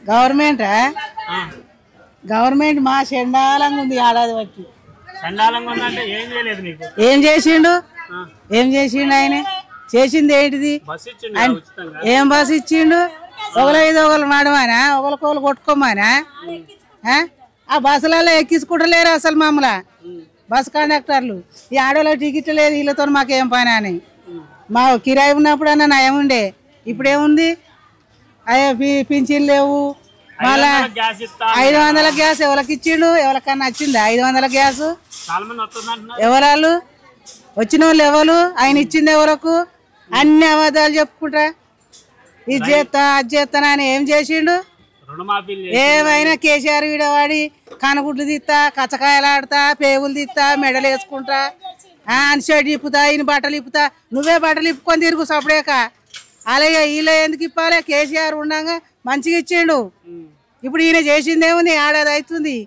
Government government మా చండాలంగా ఉంది ఏడాది వచ్చి. ఏం చేసిండు ఆయన? చేసింది ఏంటిది? ఏం బస్ ఇచ్చిండు? ఒకరు ఐదు ఒకరు నడమానా, ఒకరికొకరు కొట్టుకోమానా? ఆ బస్సులలో ఎక్కించుకుంటలేరు అసలు మమ్మల్ని బస్ కండక్టర్లు. ఈ ఆడోళ్ళకి టికెట్ లేదు, వీళ్ళతో మాకేం పని అని. మా కిరాయి ఉన్నప్పుడు అన్న నయం ఉండే, ఇప్పుడేముంది? అయ్యే పింఛన్లు లేవు. మళ్ళా 500 గ్యాస్ ఎవరికి ఇచ్చిండు? ఎవరికన్నా వచ్చిందా 500 గ్యాస్? ఎవరాళ్ళు వచ్చిన వాళ్ళు ఎవరు? ఆయన ఇచ్చింది ఎవరకు? అన్ని అబద్ధాలు చెప్పుకుంటా ఇది చేస్తా అది చేస్తానా అని ఏం చేసిండు? ఏమైనా కేసీఆర్ వీడవాడి కనుగుడ్లు తీస్తా, కచ్చకాయలు ఆడతా, పేగులు తీస్తా, మెడలు వేసుకుంటా, అని షర్ట్ ఇప్పుతా, ఈయన బట్టలు ఇప్పుతా. నువ్వే బట్టలు ఇప్పుకొని తిరుగు సపడేక. అలాగే వీళ్ళు ఎందుకు ఇప్పాలి? కేసీఆర్ ఉండగా మంచిగా ఇచ్చిండు. ఇప్పుడు ఈయన చేసింది ఏముంది? ఏడాది అవుతుంది.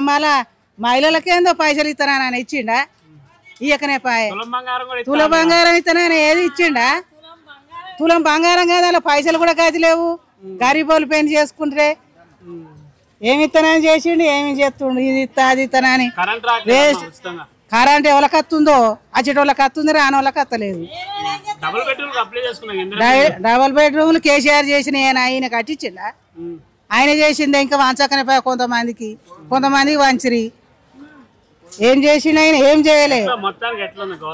మళ్ళా మహిళలకేందో పైసలు ఇస్తానని ఇచ్చిండా? ఇయ్యకనే పాయ. తులం బంగారం ఇస్తానని ఏది ఇచ్చిండా? తులం బంగారం కాదు, అలా పైసలు కూడా గది లేవు. గరీబోళ్ళు పెళ్లి చేసుకుంటే ఏమి ఇస్తానని చేసిండు, ఏమి చేస్తుండు? ఇది ఇస్తా అది ఇస్తానని. కరెంట్ ఎవరికి వస్తుందో అచ్చేటోళ్ళకి వస్తుంది, రాని వాళ్ళకి వస్తలేదు. డబుల్ బెడ్రూమ్లు కేసీఆర్ చేసిన ఆయన కట్టించిండా? ఆయన చేసిందే ఇంకా వంచకనే కొంతమందికి వంచిరి. ఏం చేసిండు ఆయన? ఏం చేయలే.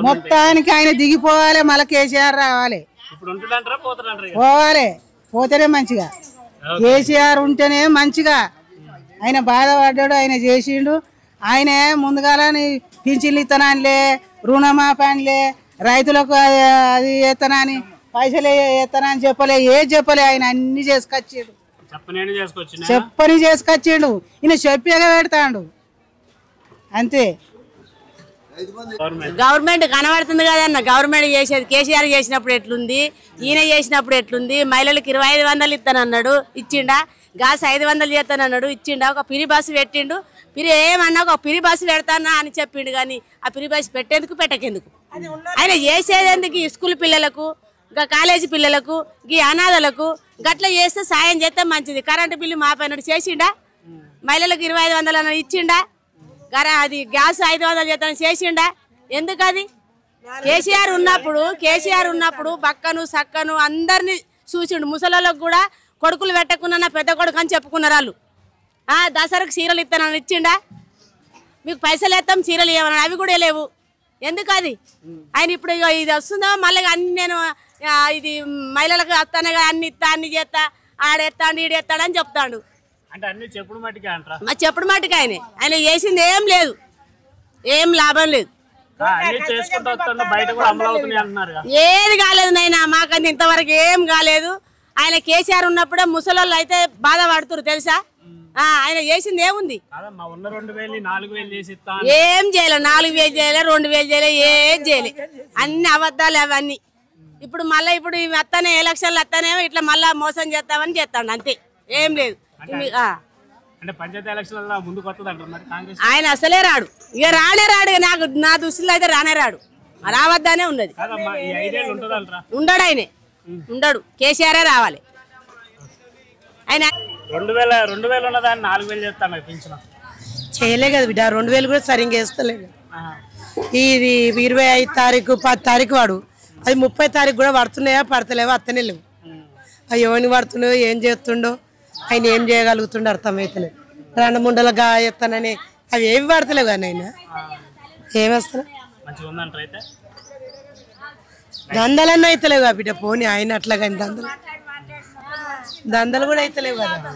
మొత్తానికి ఆయన దిగిపోవాలి, మళ్ళీ కేసీఆర్ రావాలి. పోవాలి, పోతేనే మంచిగా. కేసీఆర్ ఉంటేనే మంచిగా. ఆయన బాధపడ్డాడు, ఆయన చేసిండు. ఆయన ముందుగాలని పింఛన్లు ఇస్తాననిలే, రుణమాఫీలే, రైతులకు అది ఎత్తనని, పైసలు ఎత్తనని చెప్పలే, ఏది చెప్పలే. ఆయన అన్ని చేసుకొచ్చిండు, చెప్పని చేసుకొచ్చిండు. ఈయన చెప్పేగా పెడతాడు అంతే. గవర్నమెంట్ కనబడుతుంది కదన్న. గవర్నమెంట్ చేసేది కేసీఆర్ చేసినప్పుడు ఎట్లుంది, ఈయన చేసినప్పుడు ఎట్లుంది? మహిళలకు 2500 ఇస్తానన్నాడు, ఇచ్చిండా? గ్యాస్ 500 చేస్తానన్నాడు, ఇచ్చిండా? ఒక పిరి బస్సు పెట్టిండు. ఏమన్నా ఒక పిరి బస్సు పెడతానా అని చెప్పిండు, కానీ ఆ పిరి బస్సు పెట్టేందుకు పెట్టకేందుకు? ఆయన చేసేందుకు ఈ స్కూల్ పిల్లలకు, ఇంకా కాలేజీ పిల్లలకు, ఈ అనాథలకు గట్ల చేస్తే సాయం చేస్తే మంచిది. కరెంటు బిల్లు మాపైనట్టు చేసిండా? మహిళలకు 2500 అన్న ఇచ్చిండా? అది గ్యాస్ 500 చేస్తాను చేసిండా? ఎందుకు అది? కేసీఆర్ ఉన్నప్పుడు బక్కను సక్కను అందరినీ చూసిండు. ముసలోళ్ళకు కూడా కొడుకులు పెట్టకున్నా పెద్ద కొడుకు అని చెప్పుకున్నారు వాళ్ళు. దసరాకు చీరలు ఇస్తానని ఇచ్చిండా? మీకు పైసలు వేస్తాం చీరలు ఇవ్వమని, అవి కూడా లేవు. ఎందుకు అది? ఆయన ఇప్పుడు ఇది వస్తుందో మళ్ళీ అన్ని నేను ఇది మహిళలకు వస్తానే అన్ని ఇస్తా, అన్ని చేస్తా, ఆడెత్తాడు ఈడెత్తాడు అని చెప్తాడు. చెప్పుడు మట్టుకు ఆయన చేసింది ఏం లేదు, ఏం లాభం లేదు, ఏది కాలేదు నైనా. మాకంది ఇంతవరకు ఏం కాలేదు. ఆయన కేసీఆర్ ఉన్నప్పుడే ముసలోళ్ళు అయితే బాధపడుతున్నారు తెలుసా? ఆయన చేసింది ఏముంది? ఏం చేయలే. 4000 చేయలే, 2000 చేయలే, ఏం చేయలే. అన్ని అబద్ధాలు అవన్నీ. ఇప్పుడు మళ్ళీ ఇప్పుడు వస్తానే ఎలక్షన్లు వస్తానేమో ఇట్లా మళ్ళా మోసం చేస్తామని చేస్తాడు అంతే, ఏం లేదు. ఆయన అసలే రాడు, ఇక రాడు. నాకు నా దృష్టిలో అయితే రానే రాడు, రావద్దనే ఉన్నది. ఉండడు, ఆయనే ఉండడు. కేసీఆర్ రావాలి. ఆయన 2000 ఉన్నదాన్ని 4000 చేస్తాను చేయలే కదా బిడ్డ. 2000 కూడా సరిగ్గా వేస్తలేదు. ఇది 25 తారీఖు 10 తారీఖు వాడు, అది 30 తారీఖు కూడా పడుతున్నాయా పడతలేవో అత్తనే లేవు. అవి ఎవరిని పడుతున్నాయో ఏం చేస్తుండో ఆయన ఏం చేయగలుగుతుండో అర్థమవుతలేదు. 2 ముండలుగా ఎత్తానని అవి ఏమి పడతలేవు కానీ ఆయన ఏమేస్తాను దందలన్నీ అవుతలేవు కదా బిడ్డ. పోనీ ఆయన అట్లా కానీ దందలు కూడా అవుతలేవు కదా.